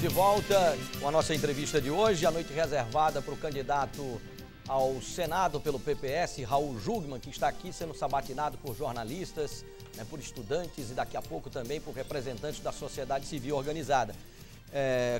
volta com a nossa entrevista de hoje, a noite reservada para o candidato ao Senado pelo PPS, Raul Jugman, que está aqui sendo sabatinado por jornalistas, por estudantes e daqui a pouco também por representantes da sociedade civil organizada.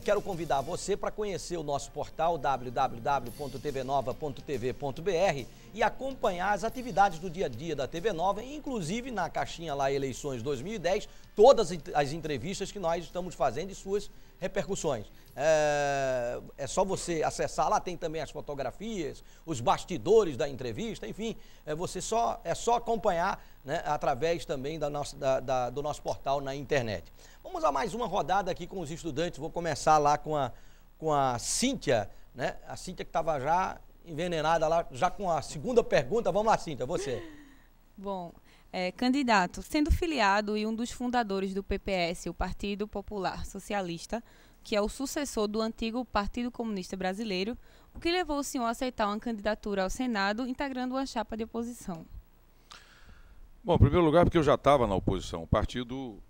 Quero convidar você para conhecer o nosso portal www.tvnova.tv.br e acompanhar as atividades do dia a dia da TV Nova, inclusive na caixinha lá Eleições 2010, todas as entrevistas que nós estamos fazendo e suas repercussões. É só você acessar, lá tem também as fotografias, os bastidores da entrevista, enfim, é só acompanhar, né, através também do nosso portal na internet. Vamos a mais uma rodada aqui com os estudantes. Vou começar lá com a Cíntia, né? A Cíntia que estava já envenenada lá, já com a segunda pergunta. Vamos lá, Cíntia, você. Bom, candidato, sendo filiado e um dos fundadores do PPS, o Partido Popular Socialista, que é o sucessor do antigo Partido Comunista Brasileiro, o que levou o senhor a aceitar uma candidatura ao Senado, integrando uma chapa de oposição? Bom, em primeiro lugar, porque eu já estava na oposição. O partido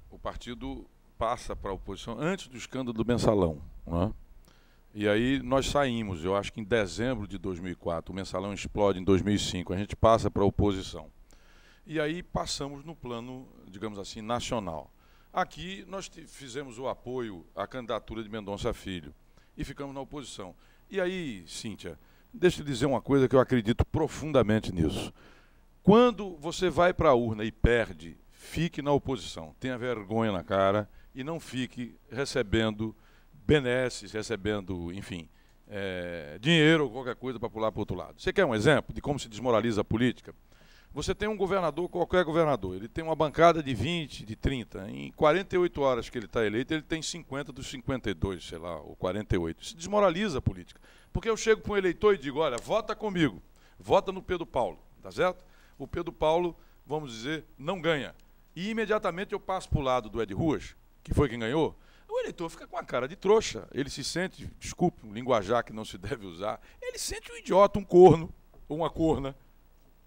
passa para a oposição antes do escândalo do Mensalão, né? E aí nós saímos, eu acho que em dezembro de 2004, o Mensalão explode em 2005, a gente passa para a oposição. E aí passamos no plano, digamos assim, nacional. Aqui nós fizemos o apoio à candidatura de Mendonça Filho e ficamos na oposição. E aí, Cíntia, deixa eu dizer uma coisa que eu acredito profundamente nisso. Quando você vai para a urna e perde, fique na oposição, tenha vergonha na cara e não fique recebendo benesses, recebendo, enfim, dinheiro ou qualquer coisa para pular para o outro lado. Você quer um exemplo de como se desmoraliza a política? Você tem um governador, qualquer governador, ele tem uma bancada de 20, de 30, em 48 horas que ele está eleito, ele tem 50 dos 52, sei lá, ou 48. Isso desmoraliza a política. Porque eu chego para um eleitor e digo, olha, vota comigo, vota no Pedro Paulo, tá certo? O Pedro Paulo, vamos dizer, não ganha. E imediatamente eu passo para o lado do Ed Ruas, que foi quem ganhou, o eleitor fica com a cara de trouxa. Ele se sente, desculpe, um linguajar que não se deve usar, ele sente um idiota, um corno, ou uma corna,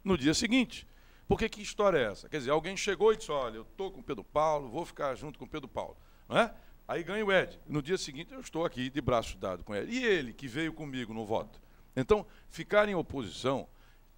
no dia seguinte. Porque que história é essa? Quer dizer, alguém chegou e disse, olha, eu estou com o Pedro Paulo, vou ficar junto com o Pedro Paulo. Não é? Aí ganha o Ed. No dia seguinte eu estou aqui de braço dado com ele. E ele, que veio comigo no voto? Então, ficar em oposição,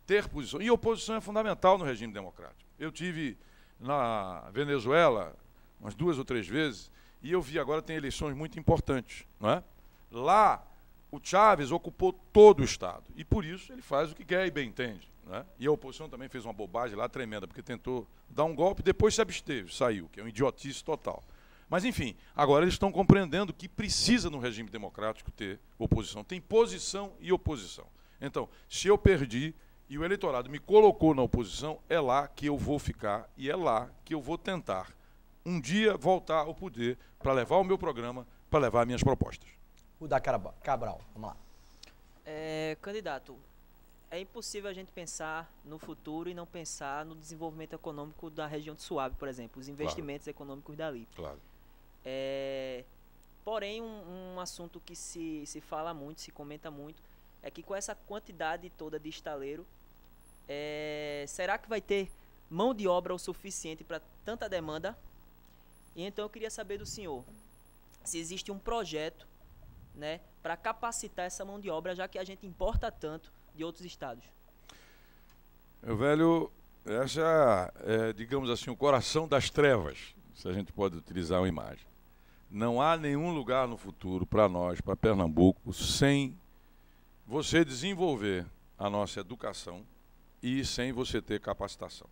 ter posição, e oposição é fundamental no regime democrático. Eu tive na Venezuela umas 2 ou 3 vezes, e eu vi agora tem eleições muito importantes, não é? Lá, o Chávez ocupou todo o Estado, e por isso ele faz o que quer e bem entende, não é? E a oposição também fez uma bobagem lá tremenda, porque tentou dar um golpe e depois se absteve, saiu, que é uma idiotice total. Mas, enfim, agora eles estão compreendendo que precisa, no regime democrático, ter oposição. Tem posição e oposição. Então, se eu perdi e o eleitorado me colocou na oposição, é lá que eu vou ficar e é lá que eu vou tentar um dia voltar ao poder para levar o meu programa, para levar minhas propostas. O da Cabral, vamos lá. Candidato, é impossível a gente pensar no futuro e não pensar no desenvolvimento econômico da região de Suape, por exemplo, os investimentos econômicos dali. Claro. Porém, um assunto que se fala muito, se comenta muito, é que com essa quantidade toda de estaleiro, será que vai ter mão de obra o suficiente para tanta demanda? E então eu queria saber do senhor se existe um projeto, né, para capacitar essa mão de obra, já que a gente importa tanto de outros estados. Meu velho, essa é, digamos assim, o coração das trevas, se a gente pode utilizar uma imagem. Não há nenhum lugar no futuro para nós, para Pernambuco, sem você desenvolver a nossa educação e sem você ter capacitação.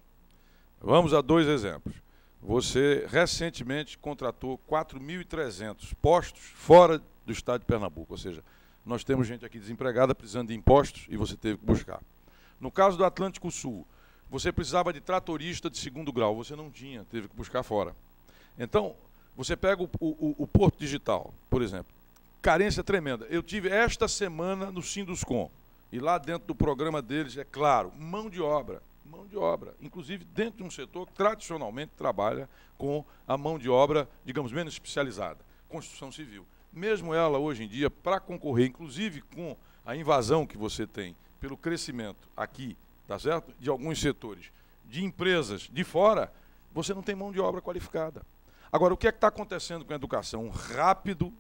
Vamos a 2 exemplos. Você recentemente contratou 4.300 postos fora do estado de Pernambuco, ou seja, nós temos gente aqui desempregada precisando de impostos e você teve que buscar. No caso do Atlântico Sul, você precisava de tratorista de 2º grau, você não tinha, teve que buscar fora. Então, você pega o Porto Digital, por exemplo, carência tremenda. Eu tive esta semana no Sinduscom, e lá dentro do programa deles, é claro, mão de obra, inclusive dentro de um setor que tradicionalmente trabalha com a mão de obra, digamos, menos especializada, construção civil. Mesmo ela, hoje em dia, para concorrer, inclusive com a invasão que você tem pelo crescimento aqui, tá certo? De alguns setores, de empresas de fora, você não tem mão de obra qualificada. Agora, o que é que está acontecendo com a educação? Um rápido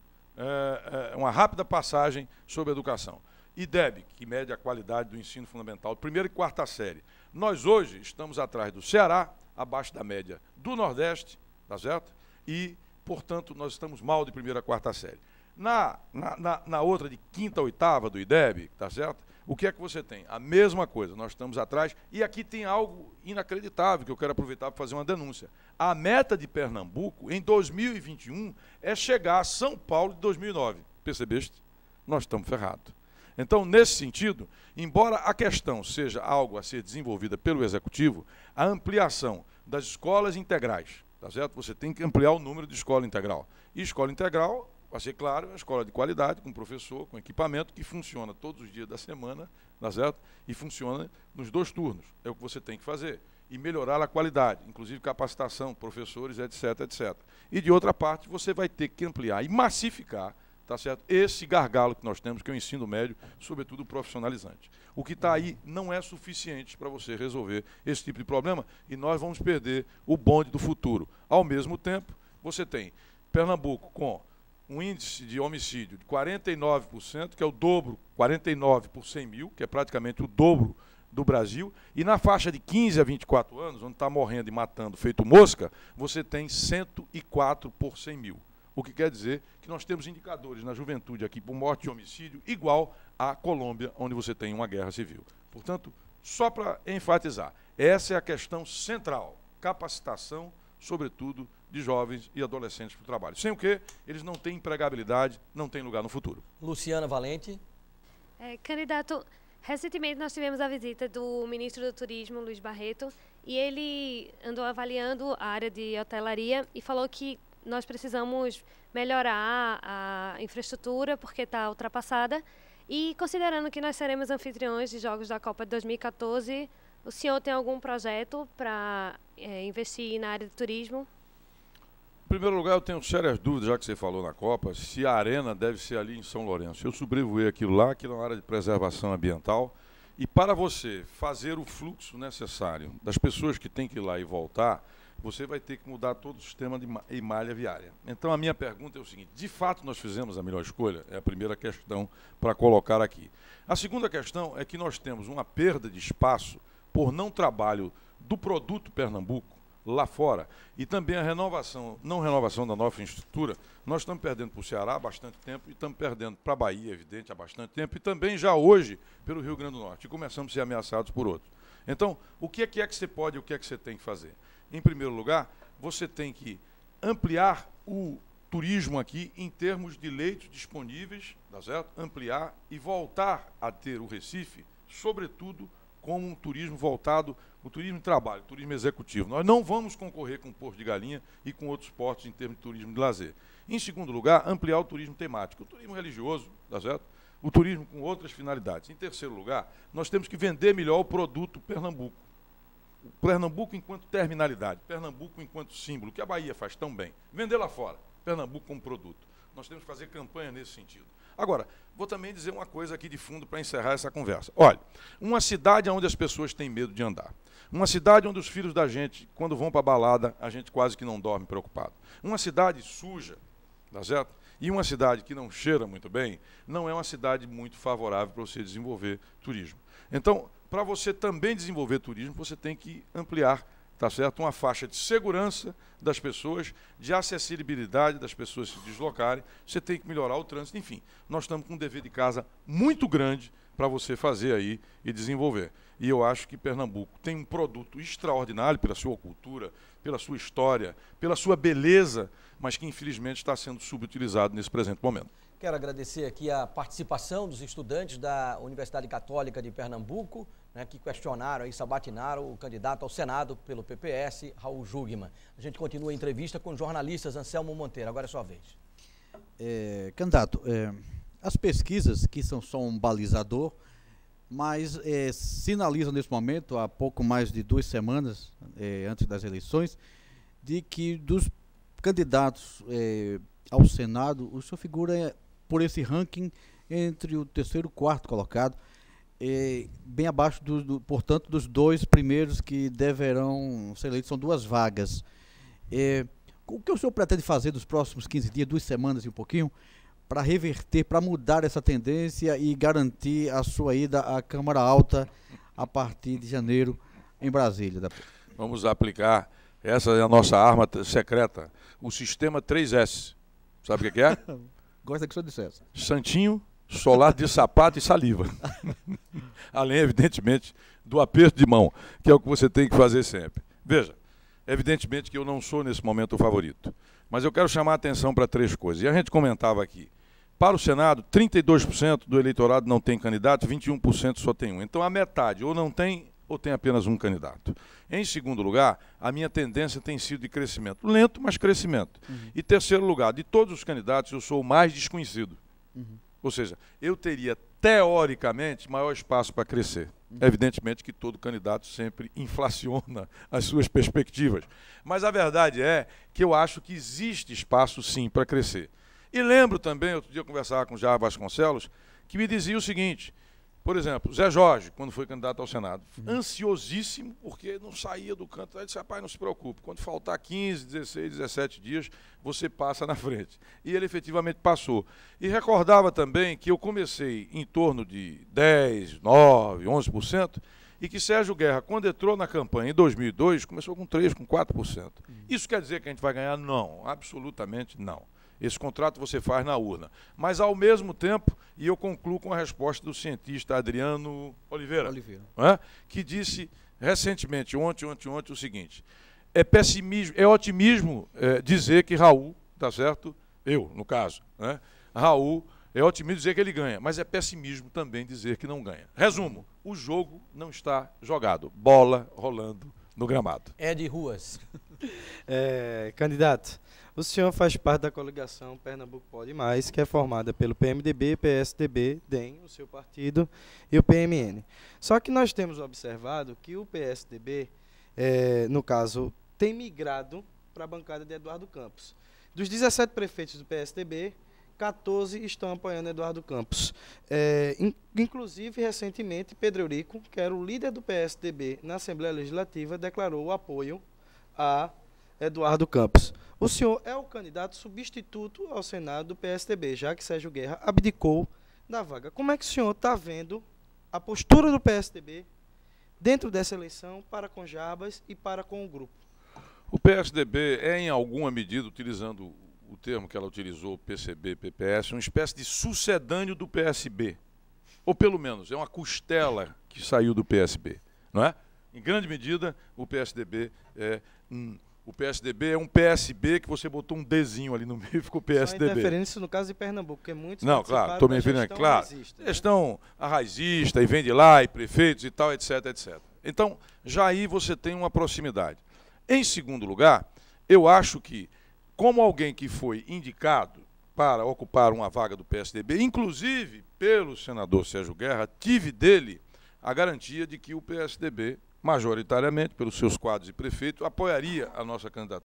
uma rápida passagem sobre educação. IDEB, que mede a qualidade do ensino fundamental, primeira e quarta série. Nós hoje estamos atrás do Ceará, abaixo da média do Nordeste, tá certo? E, portanto, nós estamos mal de primeira a quarta série. Na outra, de quinta a oitava do IDEB, tá certo? O que é que você tem? A mesma coisa, nós estamos atrás. E aqui tem algo inacreditável que eu quero aproveitar para fazer uma denúncia. A meta de Pernambuco, em 2021, é chegar a São Paulo de 2009. Percebeste? Nós estamos ferrados. Então, nesse sentido, embora a questão seja algo a ser desenvolvida pelo Executivo, a ampliação das escolas integrais, tá certo? Você tem que ampliar o número de escola integral. E escola integral, para ser claro, é uma escola de qualidade, com professor, com equipamento, que funciona todos os dias da semana, tá certo? E funciona nos 2 turnos. É o que você tem que fazer. E melhorar a qualidade, inclusive capacitação, professores, etc, etc. E, de outra parte, você vai ter que ampliar e massificar, tá certo? Esse gargalo que nós temos, que é o ensino médio, sobretudo profissionalizante. O que está aí não é suficiente para você resolver esse tipo de problema e nós vamos perder o bonde do futuro. Ao mesmo tempo, você tem Pernambuco com um índice de homicídio de 49%, que é o dobro, 49 por 100 mil, que é praticamente o dobro do Brasil, e na faixa de 15 a 24 anos, onde está morrendo e matando feito mosca, você tem 104 por 100 mil. O que quer dizer que nós temos indicadores na juventude aqui por morte e homicídio igual à Colômbia, onde você tem uma guerra civil. Portanto, só para enfatizar, essa é a questão central, capacitação, sobretudo, de jovens e adolescentes para o trabalho. Sem o que, eles não têm empregabilidade, não têm lugar no futuro. Luciana Valente. Candidato, recentemente nós tivemos a visita do ministro do Turismo, Luiz Barreto, e ele andou avaliando a área de hotelaria e falou que nós precisamos melhorar a infraestrutura porque está ultrapassada. E considerando que nós seremos anfitriões de Jogos da Copa de 2014, o senhor tem algum projeto para investir na área de turismo? Em primeiro lugar, eu tenho sérias dúvidas, já que você falou na Copa, se a arena deve ser ali em São Lourenço. Eu sobrevoei aquilo lá, que é uma área de preservação ambiental, e para você fazer o fluxo necessário das pessoas que têm que ir lá e voltar, você vai ter que mudar todo o sistema de malha viária. Então, a minha pergunta é o seguinte, de fato nós fizemos a melhor escolha? É a primeira questão para colocar aqui. A segunda questão é que nós temos uma perda de espaço por não trabalho do produto Pernambuco lá fora e também a não renovação da nova infraestrutura. Nós estamos perdendo para o Ceará há bastante tempo e estamos perdendo para a Bahia, evidente, há bastante tempo e também já hoje pelo Rio Grande do Norte e começamos a ser ameaçados por outros. Então, o que é que você pode e o que é que você tem que fazer? Em primeiro lugar, você tem que ampliar o turismo aqui em termos de leitos disponíveis, tá certo? Ampliar e voltar a ter o Recife, sobretudo, como um turismo voltado, o turismo de trabalho, o turismo executivo. Nós não vamos concorrer com o Porto de Galinha e com outros portos em termos de turismo de lazer. Em segundo lugar, ampliar o turismo temático, o turismo religioso, tá certo? O turismo com outras finalidades. Em terceiro lugar, nós temos que vender melhor o produto Pernambuco. O Pernambuco enquanto terminalidade, Pernambuco enquanto símbolo, que a Bahia faz tão bem. Vender lá fora, Pernambuco como produto. Nós temos que fazer campanha nesse sentido. Agora, vou também dizer uma coisa aqui de fundo para encerrar essa conversa. Olha, uma cidade onde as pessoas têm medo de andar. Uma cidade onde os filhos da gente, quando vão para a balada, a gente quase que não dorme preocupado. Uma cidade suja, tá certo? E uma cidade que não cheira muito bem, não é uma cidade muito favorável para você desenvolver turismo. Então, para você também desenvolver turismo, você tem que ampliar, tá certo? Uma faixa de segurança das pessoas, de acessibilidade das pessoas se deslocarem, você tem que melhorar o trânsito, enfim. Nós estamos com um dever de casa muito grande para você fazer aí e desenvolver. E eu acho que Pernambuco tem um produto extraordinário pela sua cultura, pela sua história, pela sua beleza, mas que infelizmente está sendo subutilizado nesse presente momento. Quero agradecer aqui a participação dos estudantes da Universidade Católica de Pernambuco, né, que questionaram e sabatinaram o candidato ao Senado pelo PPS, Raul Jugman. A gente continua a entrevista com jornalistas Anselmo Monteiro. Agora é sua vez. Candidato, as pesquisas, que são só um balizador, mas sinalizam nesse momento, há pouco mais de 2 semanas antes das eleições, de que dos candidatos ao Senado, o senhor figura por esse ranking entre o 3º e o 4º colocado, bem abaixo, portanto, dos 2 primeiros que deverão ser eleitos, são 2 vagas. O que o senhor pretende fazer nos próximos 15 dias, 2 semanas e um pouquinho, para reverter, para mudar essa tendência e garantir a sua ida à Câmara Alta a partir de janeiro em Brasília? Vamos aplicar, essa é a nossa arma secreta, o sistema 3S. Sabe o que é? Gosta que o senhor dissesse. Santinho, solado de sapato e saliva. Além, evidentemente, do aperto de mão, que é o que você tem que fazer sempre. Veja, evidentemente que eu não sou nesse momento o favorito, mas eu quero chamar a atenção para 3 coisas. E a gente comentava aqui. Para o Senado, 32% do eleitorado não tem candidato, 21% só tem um. Então a metade ou não tem ou tem apenas um candidato. Em segundo lugar, a minha tendência tem sido de crescimento. Lento, mas crescimento. E terceiro lugar, de todos os candidatos, eu sou o mais desconhecido. Ou seja, eu teria, teoricamente, maior espaço para crescer. Evidentemente que todo candidato sempre inflaciona as suas perspectivas. Mas a verdade é que eu acho que existe espaço, sim, para crescer. E lembro também, outro dia eu conversava com o Jair Vasconcelos, que me dizia o seguinte, por exemplo, Zé Jorge, quando foi candidato ao Senado, ansiosíssimo, porque não saía do canto. Ele disse, rapaz, não se preocupe, quando faltar 15, 16, 17 dias, você passa na frente. E ele efetivamente passou. E recordava também que eu comecei em torno de 10, 9, 11%, e que Sérgio Guerra, quando entrou na campanha em 2002, começou com 3%, com 4%. Isso quer dizer que a gente vai ganhar? Não, absolutamente não. Esse contrato você faz na urna. Mas, ao mesmo tempo, e eu concluo com a resposta do cientista Adriano Oliveira. Que disse recentemente, ontem, o seguinte, é pessimismo, é otimismo dizer que Raul, tá certo? Eu, no caso, Raul, é otimismo dizer que ele ganha, mas é pessimismo também dizer que não ganha. Resumo, o jogo não está jogado, bola rolando no gramado. É de ruas. Candidato, o senhor faz parte da coligação Pernambuco Pode Mais, que é formada pelo PMDB, PSDB, DEM, o seu partido, e o PMN. Só que nós temos observado que o PSDB, no caso, tem migrado para a bancada de Eduardo Campos. Dos 17 prefeitos do PSDB, 14 estão apoiando Eduardo Campos. Inclusive, recentemente, Pedro Eurico, que era o líder do PSDB na Assembleia Legislativa, declarou o apoio a Eduardo Campos. O senhor é o candidato substituto ao Senado do PSDB, já que Sérgio Guerra abdicou da vaga. Como é que o senhor está vendo a postura do PSDB dentro dessa eleição para com Jarbas e para com o grupo? O PSDB é, em alguma medida, utilizando o termo que ela utilizou, PCB, PPS, uma espécie de sucedâneo do PSB. Ou, pelo menos, é uma costela que saiu do PSB, não é? Em grande medida, o PSDB é um PSB que você botou um Dzinho ali no meio e ficou PSDB. Só interferindo isso no caso de Pernambuco, porque muitos não, claro, estou me referindo, claro, gestão arraizista e vem de lá, e prefeitos e tal, etc, etc. Então, já aí você tem uma proximidade. Em segundo lugar, eu acho que, como alguém que foi indicado para ocupar uma vaga do PSDB, inclusive pelo senador Sérgio Guerra, tive dele a garantia de que o PSDB, majoritariamente, pelos seus quadros e prefeitos, apoiaria a nossa candidatura.